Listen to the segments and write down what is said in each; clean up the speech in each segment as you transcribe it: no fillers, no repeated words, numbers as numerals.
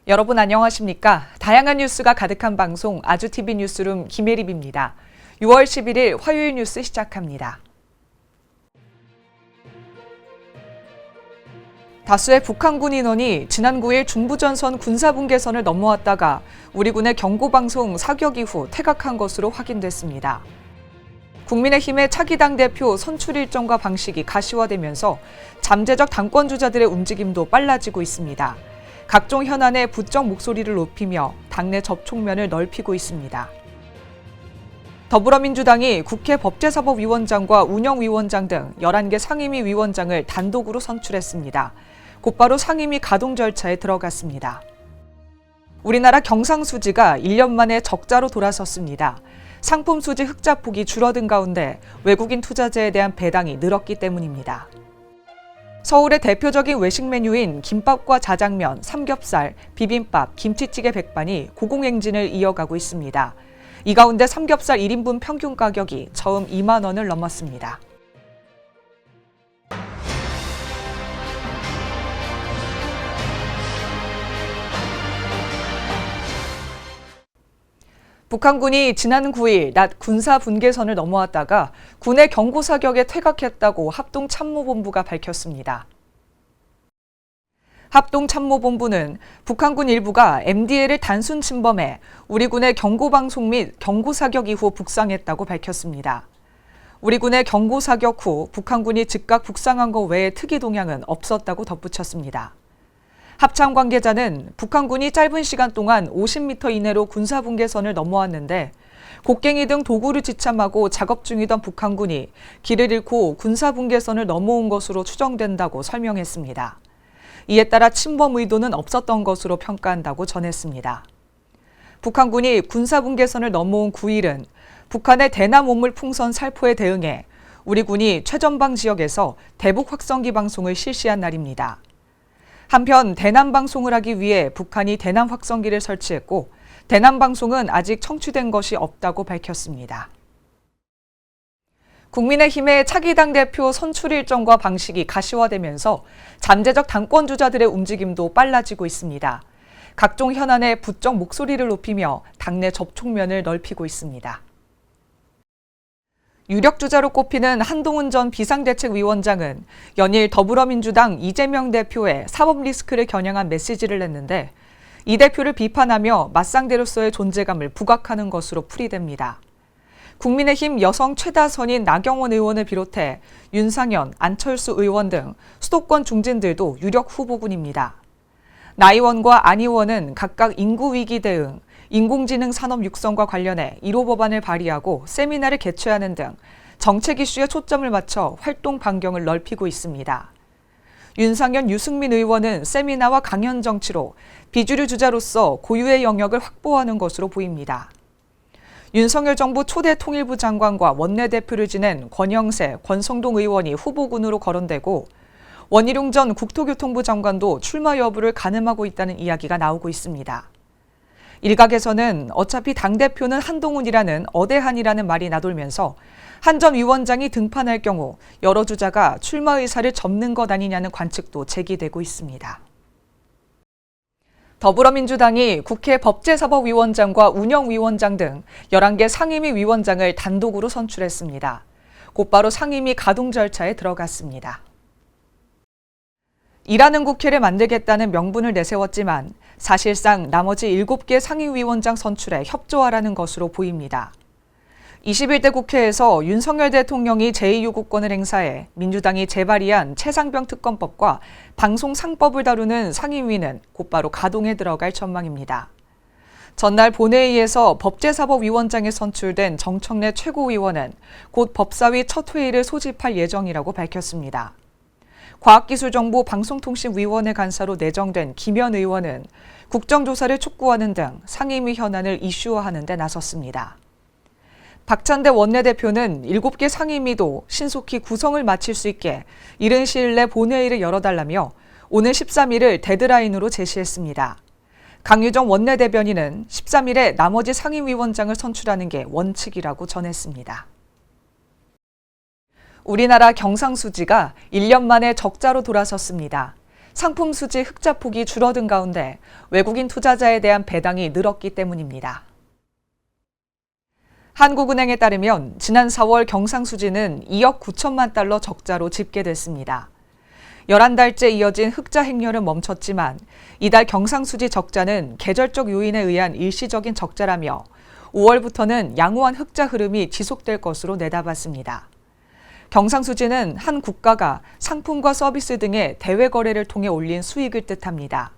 여러분 안녕하십니까? 다양한 뉴스가 가득한 방송 아주TV 뉴스룸 김혜립입니다. 6월 11일 화요일 뉴스 시작합니다. 다수의 북한군 인원이 지난 9일 중부전선 군사분계선을 넘어왔다가 우리 군의 경고방송 사격 이후 퇴각한 것으로 확인됐습니다. 국민의힘의 차기 당대표 선출 일정과 방식이 가시화되면서 잠재적 당권주자들의 움직임도 빨라지고 있습니다. 각종 현안에 부쩍 목소리를 높이며 당내 접촉면을 넓히고 있습니다. 더불어민주당이 국회 법제사법위원장과 운영위원장 등 11개 상임위 위원장을 단독으로 선출했습니다. 곧바로 상임위 가동 절차에 들어갔습니다. 우리나라 경상수지가 1년 만에 적자로 돌아섰습니다. 상품 수지 흑자 폭이 줄어든 가운데 외국인 투자자에 대한 배당이 늘었기 때문입니다. 서울의 대표적인 외식 메뉴인 김밥과 자장면, 삼겹살, 비빔밥, 김치찌개 백반이 고공행진을 이어가고 있습니다. 이 가운데 삼겹살 1인분 평균 가격이 처음 2만 원을 넘었습니다. 북한군이 지난 9일 낮 군사분계선을 넘어왔다가 군의 경고사격에 퇴각했다고 합동참모본부가 밝혔습니다. 합동참모본부는 북한군 일부가 MDL을 단순 침범해 우리 군의 경고방송 및 경고사격 이후 북상했다고 밝혔습니다. 우리 군의 경고사격 후 북한군이 즉각 북상한 것 외에 특이 동향은 없었다고 덧붙였습니다. 합참 관계자는 북한군이 짧은 시간 동안 50m 이내로 군사분계선을 넘어왔는데 곡괭이 등 도구를 지참하고 작업 중이던 북한군이 길을 잃고 군사분계선을 넘어온 것으로 추정된다고 설명했습니다. 이에 따라 침범 의도는 없었던 것으로 평가한다고 전했습니다. 북한군이 군사분계선을 넘어온 9일은 북한의 대남 오물 풍선 살포에 대응해 우리 군이 최전방 지역에서 대북 확성기 방송을 실시한 날입니다. 한편 대남 방송을 하기 위해 북한이 대남 확성기를 설치했고 대남 방송은 아직 청취된 것이 없다고 밝혔습니다. 국민의힘의 차기 당대표 선출 일정과 방식이 가시화되면서 잠재적 당권주자들의 움직임도 빨라지고 있습니다. 각종 현안에 부쩍 목소리를 높이며 당내 접촉면을 넓히고 있습니다. 유력 주자로 꼽히는 한동훈 전 비상대책위원장은 연일 더불어민주당 이재명 대표의 사법 리스크를 겨냥한 메시지를 냈는데 이 대표를 비판하며 맞상대로서의 존재감을 부각하는 것으로 풀이됩니다. 국민의힘 여성 최다선인 나경원 의원을 비롯해 윤상현, 안철수 의원 등 수도권 중진들도 유력 후보군입니다. 나 의원과 안 의원은 각각 인구위기 대응, 인공지능 산업 육성과 관련해 1호 법안을 발의하고 세미나를 개최하는 등 정책 이슈에 초점을 맞춰 활동 반경을 넓히고 있습니다. 윤상현, 유승민 의원은 세미나와 강연 정치로 비주류 주자로서 고유의 영역을 확보하는 것으로 보입니다. 윤석열 정부 초대 통일부 장관과 원내대표를 지낸 권영세, 권성동 의원이 후보군으로 거론되고 원희룡 전 국토교통부 장관도 출마 여부를 가늠하고 있다는 이야기가 나오고 있습니다. 일각에서는 어차피 당대표는 한동훈이라는 어대한이라는 말이 나돌면서 한 전 위원장이 등판할 경우 여러 주자가 출마 의사를 접는 것 아니냐는 관측도 제기되고 있습니다. 더불어민주당이 국회 법제사법위원장과 운영위원장 등 11개 상임위 위원장을 단독으로 선출했습니다. 곧바로 상임위 가동 절차에 들어갔습니다. 일하는 국회를 만들겠다는 명분을 내세웠지만 사실상 나머지 7개 상임위원장 선출에 협조하라는 것으로 보입니다. 21대 국회에서 윤석열 대통령이 제2요구권을 행사해 민주당이 재발의한 최상병 특검법과 방송상법을 다루는 상임위는 곧바로 가동에 들어갈 전망입니다. 전날 본회의에서 법제사법위원장에 선출된 정청래 최고위원은 곧 법사위 첫 회의를 소집할 예정이라고 밝혔습니다. 과학기술정보 방송통신위원회 간사로 내정된 김현 의원은 국정조사를 촉구하는 등 상임위 현안을 이슈화하는 데 나섰습니다. 박찬대 원내대표는 7개 상임위도 신속히 구성을 마칠 수 있게 이른 시일 내 본회의를 열어달라며 오는 13일을 데드라인으로 제시했습니다. 강유정 원내대변인은 13일에 나머지 상임위원장을 선출하는 게 원칙이라고 전했습니다. 우리나라 경상수지가 1년 만에 적자로 돌아섰습니다. 상품 수지 흑자 폭이 줄어든 가운데 외국인 투자자에 대한 배당이 늘었기 때문입니다. 한국은행에 따르면 지난 4월 경상수지는 2억 9천만 달러 적자로 집계됐습니다. 11달째 이어진 흑자 행렬은 멈췄지만 이달 경상수지 적자는 계절적 요인에 의한 일시적인 적자라며 5월부터는 양호한 흑자 흐름이 지속될 것으로 내다봤습니다. 경상수지는 한 국가가 상품과 서비스 등의 대외 거래를 통해 올린 수익을 뜻합니다.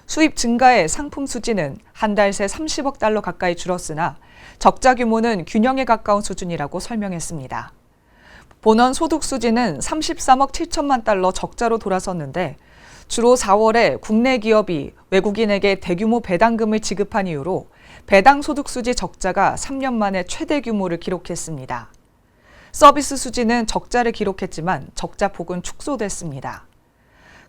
수입 증가의 상품 수지는 한 달 새 30억 달러 가까이 줄었으나 적자 규모는 균형에 가까운 수준이라고 설명했습니다. 본원 소득 수지는 33억 7천만 달러 적자로 돌아섰는데 주로 4월에 국내 기업이 외국인에게 대규모 배당금을 지급한 이후로 배당 소득 수지 적자가 3년 만에 최대 규모를 기록했습니다. 서비스 수지는 적자를 기록했지만 적자 폭은 축소됐습니다.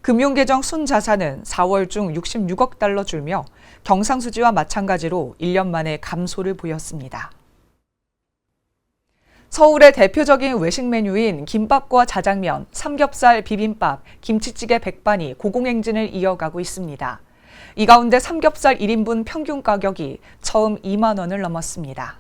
금융계정 순자산은 4월 중 66억 달러 줄며 경상수지와 마찬가지로 1년 만에 감소를 보였습니다. 서울의 대표적인 외식 메뉴인 김밥과 자장면, 삼겹살, 비빔밥, 김치찌개 백반이 고공행진을 이어가고 있습니다. 이 가운데 삼겹살 1인분 평균 가격이 처음 2만 원을 넘었습니다.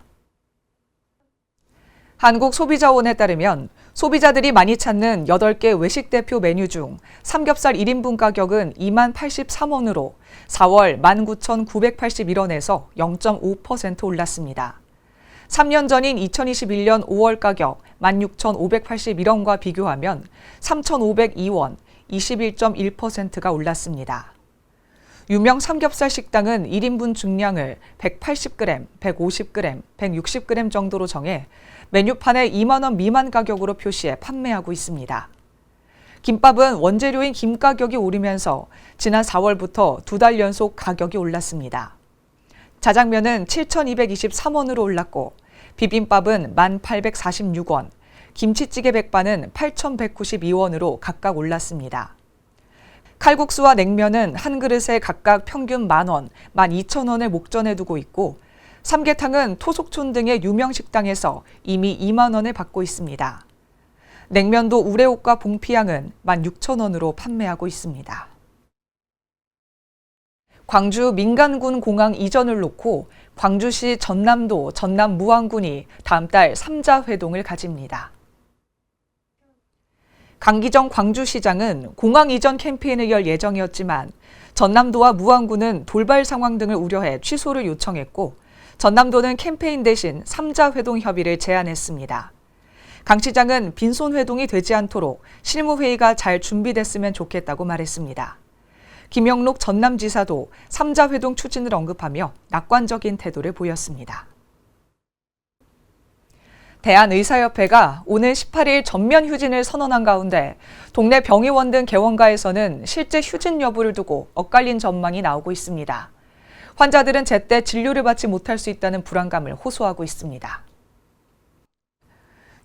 한국소비자원에 따르면 소비자들이 많이 찾는 8개 외식 대표 메뉴 중 삼겹살 1인분 가격은 2만 83원으로 4월 19,981원에서 0.5% 올랐습니다. 3년 전인 2021년 5월 가격 16,581원과 비교하면 3,502원, 21.1%가 올랐습니다. 유명 삼겹살 식당은 1인분 중량을 180g, 150g, 160g 정도로 정해 메뉴판에 2만 원 미만 가격으로 표시해 판매하고 있습니다. 김밥은 원재료인 김 가격이 오르면서 지난 4월부터 2달 연속 가격이 올랐습니다. 자장면은 7,223원으로 올랐고 비빔밥은 1,846원, 김치찌개 백반은 8,192원으로 각각 올랐습니다. 칼국수와 냉면은 한 그릇에 각각 평균 만원, 12,000원을 목전에 두고 있고 삼계탕은 토속촌 등의 유명 식당에서 이미 2만 원을 받고 있습니다. 냉면도 우레옥과 봉피향은 16,000원으로 판매하고 있습니다. 광주 민간군 공항 이전을 놓고 광주시 전남도, 전남 무안군이 다음 달 3자 회동을 가집니다. 강기정 광주시장은 공항 이전 캠페인을 열 예정이었지만 전남도와 무안군은 돌발 상황 등을 우려해 취소를 요청했고 전남도는 캠페인 대신 3자 회동 협의를 제안했습니다. 강 시장은 빈손 회동이 되지 않도록 실무회의가 잘 준비됐으면 좋겠다고 말했습니다. 김영록 전남지사도 3자 회동 추진을 언급하며 낙관적인 태도를 보였습니다. 대한의사협회가 오늘 18일 전면 휴진을 선언한 가운데 동네 병의원 등 개원가에서는 실제 휴진 여부를 두고 엇갈린 전망이 나오고 있습니다. 환자들은 제때 진료를 받지 못할 수 있다는 불안감을 호소하고 있습니다.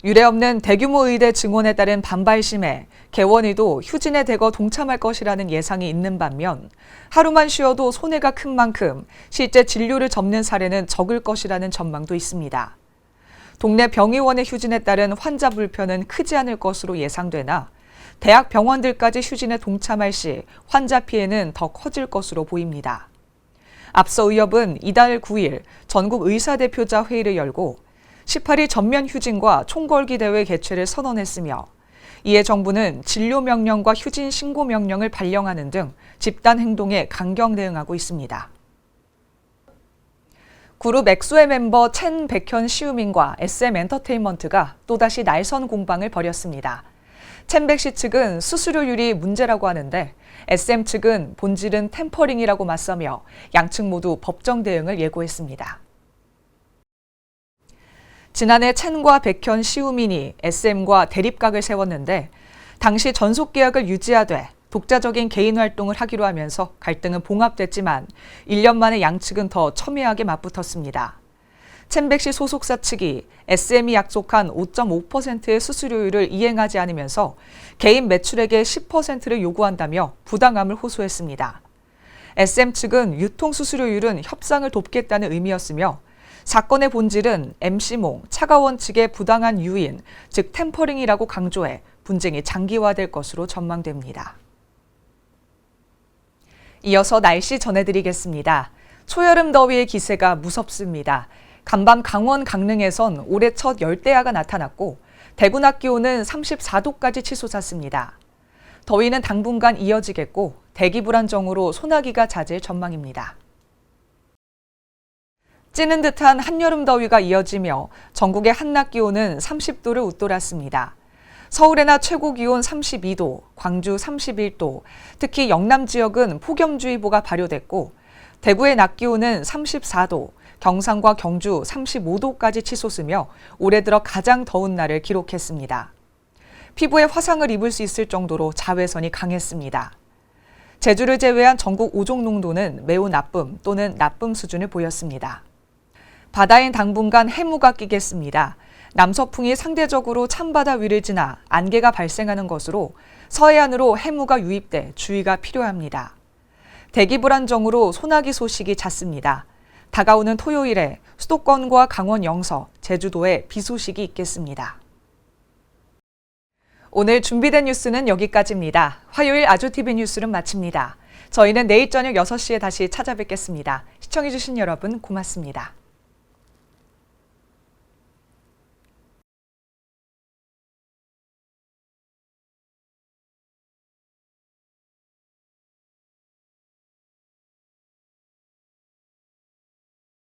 유례없는 대규모 의대 증원에 따른 반발심에 개원의도 휴진에 대거 동참할 것이라는 예상이 있는 반면 하루만 쉬어도 손해가 큰 만큼 실제 진료를 접는 사례는 적을 것이라는 전망도 있습니다. 동네 병의원의 휴진에 따른 환자 불편은 크지 않을 것으로 예상되나 대학 병원들까지 휴진에 동참할 시 환자 피해는 더 커질 것으로 보입니다. 앞서 의협은 이달 9일 전국 의사대표자 회의를 열고 18일 전면 휴진과 총궐기 대회 개최를 선언했으며 이에 정부는 진료 명령과 휴진 신고 명령을 발령하는 등 집단 행동에 강경 대응하고 있습니다. 그룹 엑소의 멤버 첸 백현 시우민과 SM엔터테인먼트가 또다시 날선 공방을 벌였습니다. 첸백 씨 측은 수수료율이 문제라고 하는데 SM 측은 본질은 템퍼링이라고 맞서며 양측 모두 법정 대응을 예고했습니다. 지난해 첸과 백현, 시우민이 SM과 대립각을 세웠는데 당시 전속 계약을 유지하되 독자적인 개인 활동을 하기로 하면서 갈등은 봉합됐지만 1년 만에 양측은 더 첨예하게 맞붙었습니다. 첸백 씨 소속사 측이 SM이 약속한 5.5%의 수수료율을 이행하지 않으면서 개인 매출액의 10%를 요구한다며 부당함을 호소했습니다. SM 측은 유통 수수료율은 협상을 돕겠다는 의미였으며 사건의 본질은 MC몽, 차가원 측의 부당한 유인, 즉 템퍼링이라고 강조해 분쟁이 장기화될 것으로 전망됩니다. 이어서 날씨 전해드리겠습니다. 초여름 더위의 기세가 무섭습니다. 간밤 강원 강릉에선 올해 첫 열대야가 나타났고 대구 낮 기온은 34도까지 치솟았습니다. 더위는 당분간 이어지겠고 대기 불안정으로 소나기가 잦을 전망입니다. 찌는 듯한 한여름 더위가 이어지며 전국의 한낮 기온은 30도를 웃돌았습니다. 서울의 낮 최고 기온 32도, 광주 31도, 특히 영남 지역은 폭염주의보가 발효됐고 대구의 낮 기온은 34도, 경상과 경주 35도까지 치솟으며 올해 들어 가장 더운 날을 기록했습니다. 피부에 화상을 입을 수 있을 정도로 자외선이 강했습니다. 제주를 제외한 전국 오존 농도는 매우 나쁨 또는 나쁨 수준을 보였습니다. 바다엔 당분간 해무가 끼겠습니다. 남서풍이 상대적으로 찬바다 위를 지나 안개가 발생하는 것으로 서해안으로 해무가 유입돼 주의가 필요합니다. 대기 불안정으로 소나기 소식이 잦습니다. 다가오는 토요일에 수도권과 강원 영서, 제주도에 비 소식이 있겠습니다. 오늘 준비된 뉴스는 여기까지입니다. 화요일 아주TV 뉴스는 마칩니다. 저희는 내일 저녁 6시에 다시 찾아뵙겠습니다. 시청해주신 여러분 고맙습니다.